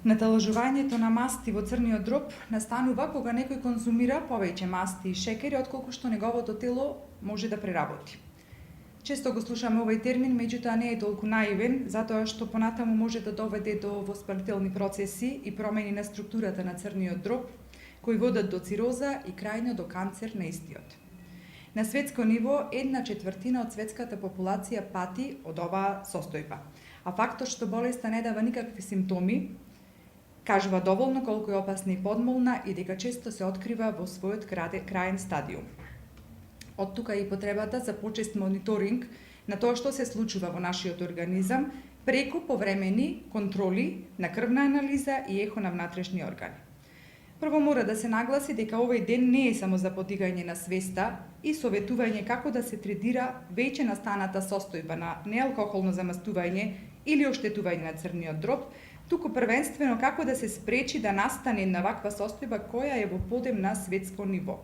Наталажувањето на масти во црниот дроб настанува кога некој конзумира повеќе масти и шекери отколку што неговото тело може да преработи. Често го слушаме овој термин, меѓутоа не е толку наивен, затоа што понатаму може да доведе до воспалителни процеси и промени на структурата на црниот дроб, кои водат до цироза и крајно до канцер на истиот. На светско ниво, 1/4 од светската популација пати од оваа состојба, а фактот што болеста не дава никакви симптоми, кажува доволно колку е опасна и подмолна и дека често се открива во својот краен стадиум. Од тука и потребата за почест мониторинг на тоа што се случува во нашиот организам преку повремени контроли на крвна анализа и ехо на внатрешни органи. Прво мора да се нагласи дека овој ден не е само за подигање на свеста и советување како да се третира веќе настаната состојба на неалкохолно замастување или оштетување на црниот дроб, туку првенствено како да се спречи да настане една ваква состојба која е во подем на светско ниво.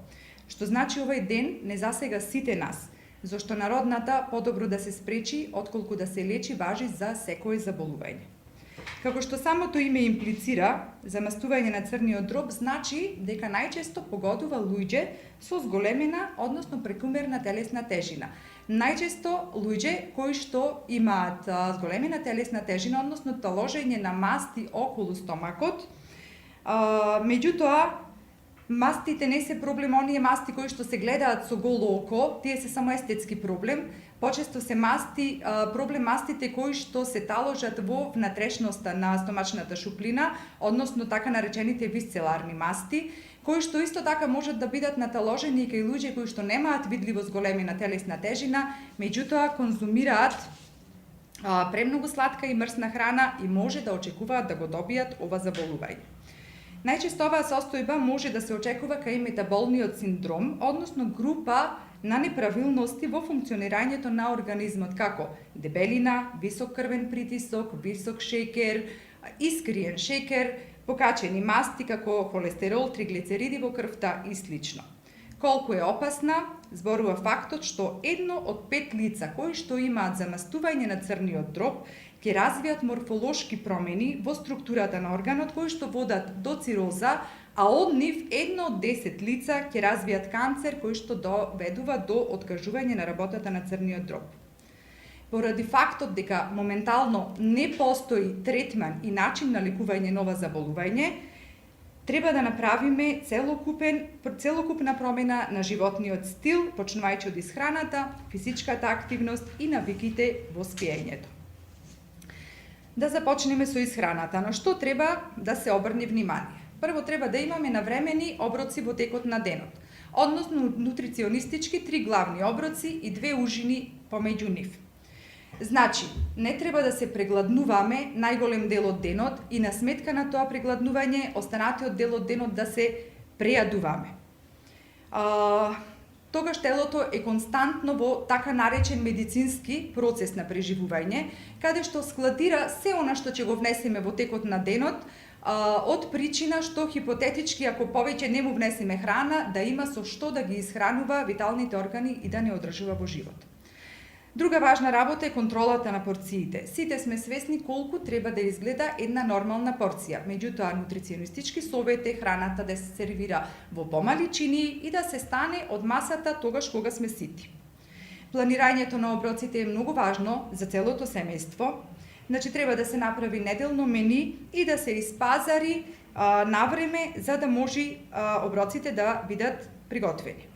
Што значи овој ден не засега сите нас, зашто народната подобро да се спречи отколку да се лечи важи за секое заболување. Како што самото име имплицира, замастување на црниот дроб значи дека најчесто погодува луѓе со зголемена, односно прекумерна телесна тежина. Најчесто луѓе кои што имаат зголемена телесна тежина, односно таложење на масти околу стомакот. Меѓутоа, мастите не се проблем, оние масти кои што се гледаат со голо око, тие се само естетски проблем. Почесто се проблем мастите кои што се таложат во внатрешноста на стомачната шуплина, односно така наречените висцеларни масти, кои што исто така можат да бидат наталожени и кај луѓе кои што немаат видливо зголемена телесна тежина, меѓутоа конзумираат премногу сладка и мрсна храна и може да очекуваат да го добијат ова заболување. Најчесто оваа состојба може да се очекува кај метаболниот синдром, односно група на неправилности во функционирањето на организмот, како дебелина, висок крвен притисок, висок шекер, искриен шекер, покачени масти како холестерол, триглицериди во крвта и слично. Колку е опасна, зборува фактот што 1 од 5 лица кои што имаат замастување на црниот дроб ќе развијат морфолошки промени во структурата на органот кои што водат до цироза, а од нив 1 од 10 лица ќе развијат канцер кој што доведува до откажување на работата на црниот дроб. Поради фактот дека моментално не постои третман и начин на лекување на ова заболување, треба да направиме целокупна промена на животниот стил, почнувајќи од исхраната, физичката активност и навиките во спиењето. Да започнеме со исхраната, на што треба да се обрне внимание. Прво треба да имаме навремени оброци во текот на денот, односно нутриционистички 3 главни оброци и 2 ужини помеѓу нив. Значи, не треба да се прегладнуваме најголем дел од денот и на сметка на тоа прегладнување останатиот дел од денот да се прејадуваме. Тогаш телото е константно во така наречен медицински процес на преживување, каде што складира се она што ќе го внесеме во текот на денот, од причина што хипотетички ако повеќе не му внесеме храна, да има со што да ги исхранува виталните органи и да не одржува во живот. Друга важна работа е контролата на порциите. Сите сме свесни колку треба да изгледа една нормална порција, меѓутоа нутриционистички совет е храната да се сервира во помали чинии и да се стане од масата тогаш кога сме сити. Планирањето на оброците е многу важно за целото семејство. Значи треба да се направи неделно мени и да се испазари навреме за да може оброците да бидат приготвени.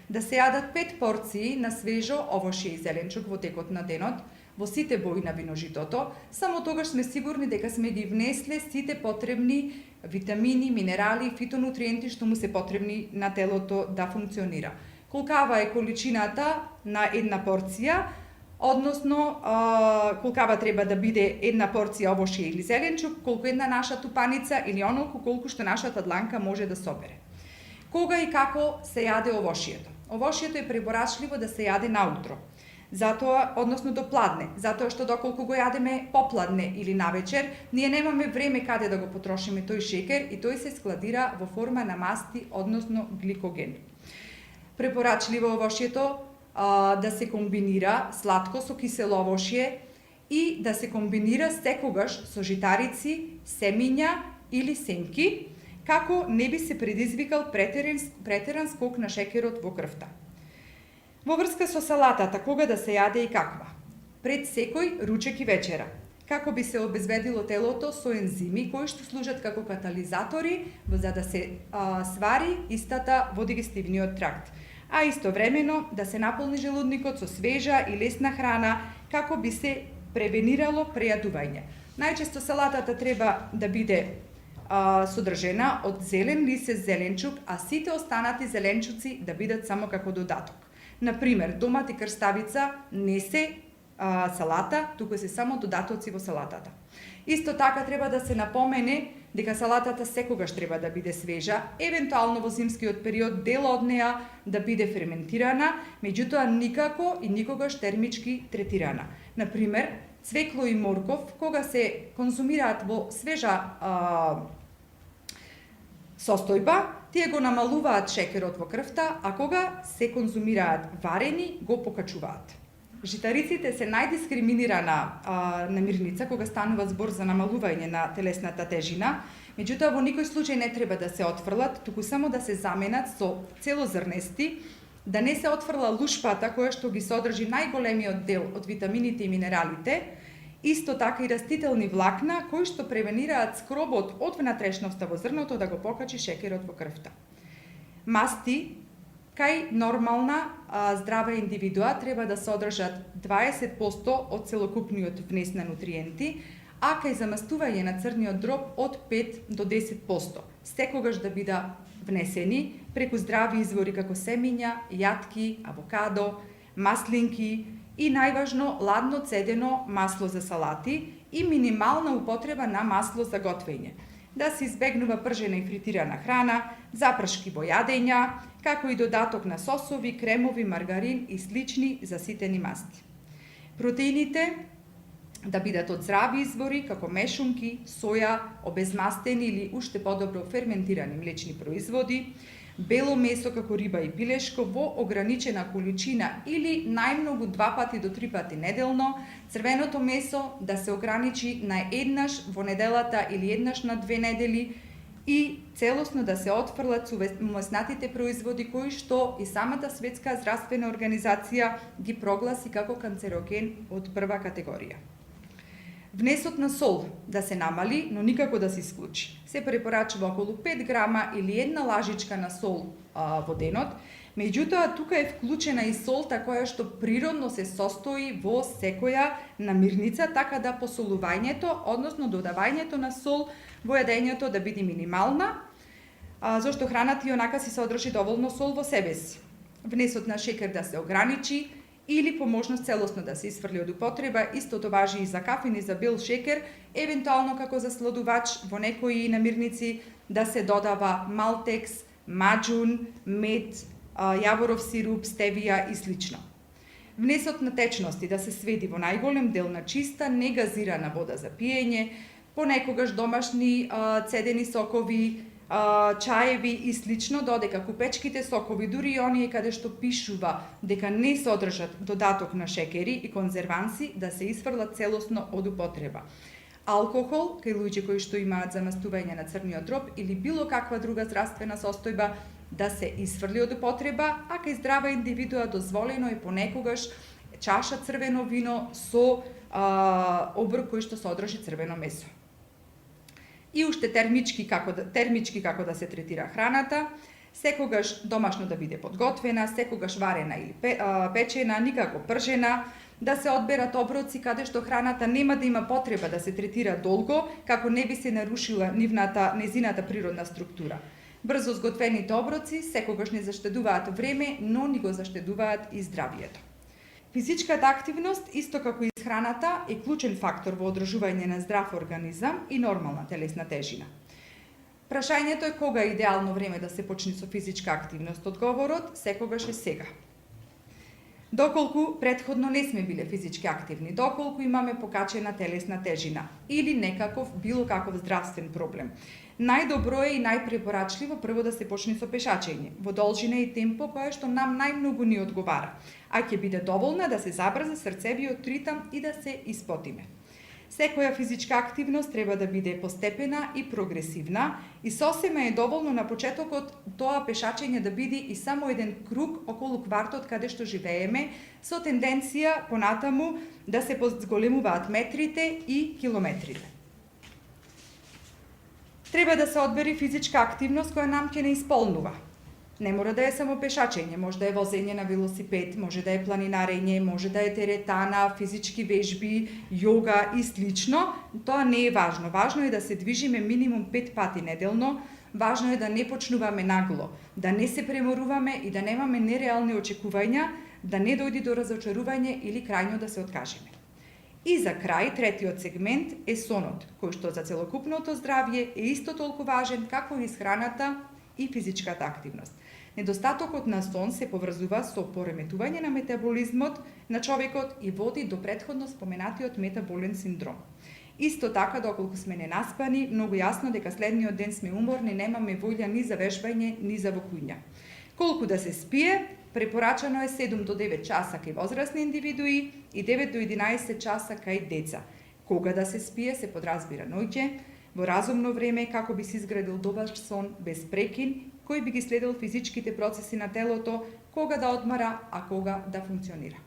Да се јадат 5 порции на свежо овошје и зеленчук во текот на денот, во сите бои на виножитото, само тогаш сме сигурни дека сме ги внесле сите потребни витамини, минерали, фитонутриенти што му се потребни на телото да функционира. Колкава е количината на една порција, односно колкава треба да биде една порција овошје или зеленчук, колку една наша тупаница или онолку колку што нашата дланка може да собере. Кога и како се јаде овошјето? Овошјето е препорачливо да се јаде наутро, затоа, односно до пладне, затоа што доколку го јадеме попладне или навечер, ние немаме време каде да го потрошиме тој шекер и тој се складира во форма на масти, односно гликоген. Препорачливо овошјето да се комбинира сладко со кисело овошје и да се комбинира секогаш со житарици семиња или семки, како не би се предизвикал претеран скок на шекерот во крвта. Во врска со салатата, кога да се јаде и каква? Пред секој ручек и вечера, како би се обезбедило телото со ензими кои што служат како катализатори за да се свари истата во дигестивниот тракт, а истовремено да се наполни желудникот со свежа и лесна храна како би се превенирало прејадување. Најчесто салатата треба да биде содржена од зелен лист зеленчук, а сите останати зеленчуци да бидат само како додаток. Например, домат и крставица не се салата, туку се само додатоци во салатата. Исто така треба да се напомене дека салатата секогаш треба да биде свежа, евентуално во зимскиот период дел од неа да биде ферментирана, меѓутоа никако и никогаш термички третирана. Например, цвекло и морков, кога се конзумираат во свежа состојба, тие го намалуваат шекерот во крвта, а кога се конзумираат варени, го покачуваат. Житариците се најдискриминирана намирница кога станува збор за намалување на телесната тежина, меѓутоа во никој случај не треба да се отфрлат, туку само да се заменат со целозрнести, да не се отфрла лушпата која што ги содржи најголемиот дел од витамините и минералите, исто така и растителни влакна кои што превенираат скробот од внатрешноста во зрното да го покачи шекерот во крвта. Масти кај нормална здрава индивидуа треба да содржат 20% од целокупниот внес на нутриенти, а кај замастување на црниот дроб од 5 до 10%. Секогаш да бидат внесени преку здрави извори како семиња, јатки, авокадо, маслинки и најважно ладно цедено масло за салати и минимална употреба на масло за готвење. Да се избегнува пржена и фритирана храна, запршки во јадења, како и додаток на сосови, кремови, маргарин и слични заситени масти. Протеините да бидат од здрави извори, како мешунки, соја, обезмастени или уште подобро ферментирани млечни производи, бело месо како риба и пилешко во ограничена количина или најмногу 2 пати до 3 пати неделно, црвеното месо да се ограничи на еднаш во неделата или еднаш на 2 недели и целосно да се отфрлат меснатите производи кои што и самата Светска здравствена организација ги прогласи како канцероген од прва категорија. Внесот на сол да се намали, но никако да се исклучи. Се препорачува околу 5 грама или 1 лажичка на сол во денот, меѓутоа тука е вклучена и солта која што природно се состои во секоја намирница, така да посолувањето, односно додавањето на сол во јадењето да биде минимална, зашто храната и онака си содржи доволно сол во себе си. Внесот на шекер да се ограничи, или по можност целосно да се исфрли од употреба, истото важи и за кафен и за бел шекер, евентуално како за сладувач во некои намирници да се додава малтекс, маџун, мед, јаворов сируп, стевија и слично. Внесот на течности да се сведи во најголем дел на чиста, негазирана вода за пиење, понекогаш домашни цедени сокови, чаеви и слично, додека купечките сокови, дури и оние каде што пишува дека не содржат додаток на шекери и конзерванси, да се исфрлат целосно од употреба. Алкохол, кај луѓе кои што имаат замастување на црниот дроб или било каква друга здравствена состојба, да се исфрли од употреба, а кај здрава индивидуа дозволено е понекогаш чаша црвено вино со оброк кој што содржи црвено месо. И уште термички како да се третира храната, секогаш домашно да биде подготвена, секогаш варена или печена, никако пржена, да се одберат оброци каде што храната нема да има потреба да се третира долго, како не би се нарушила незината природна структура. Брзо сготвените оброци секогаш не заштедуваат време, но ни го заштедуваат и здравието. Физичката активност, исто како и храната, е клучен фактор во одржување на здрав организам и нормална телесна тежина. Прашањето е кога е идеално време да се почне со физичка активност. Одговорот секогаш е сега. Доколку предходно не сме биле физички активни, доколку имаме покачена телесна тежина или било каков здравствен проблем. Најдобро е и најпрепорачливо прво да се почне со пешачење, во должина и темпо кое што нам најмногу ни одговара, а ќе биде доволна да се забрза срцевиот ритам и да се испотиме. Секоја физичка активност треба да биде постепена и прогресивна и сосема е доволно на почетокот тоа пешачење да биде и само еден круг околу квартот каде што живееме, со тенденција понатаму да се зголемуваат метрите и километрите. Треба да се одбери физичка активност која нам ќе не исполнува. Не мора да е само пешачење, може да е возење на велосипед, може да е планинарење, може да е теретана, физички вежби, јога и слично. Тоа не е важно. Важно е да се движиме минимум 5 пати неделно, важно е да не почнуваме нагло, да не се преморуваме и да немаме нереални очекувања, да не дојде до разочарување или крајно да се откажеме. И за крај, третиот сегмент е сонот, кој што за целокупното здравје е исто толку важен како и исхраната и физичката активност. Недостатокот на сон се поврзува со пореметување на метаболизмот на човекот и води до претходно споменатиот метаболен синдром. Исто така, доколку сме ненаспани, многу јасно дека следниот ден сме уморни, немаме волја ни за вежбање, ни за вокуња. Колку да се спие? Препорачано е 7 до 9 часа кај возрасни индивидуи и 9 до 11 часа кај деца. Кога да се спие се подразбира ноќе, во разумно време како би се изградил добар сон без прекин, кој би ги следил физичките процеси на телото, кога да одмара, а кога да функционира.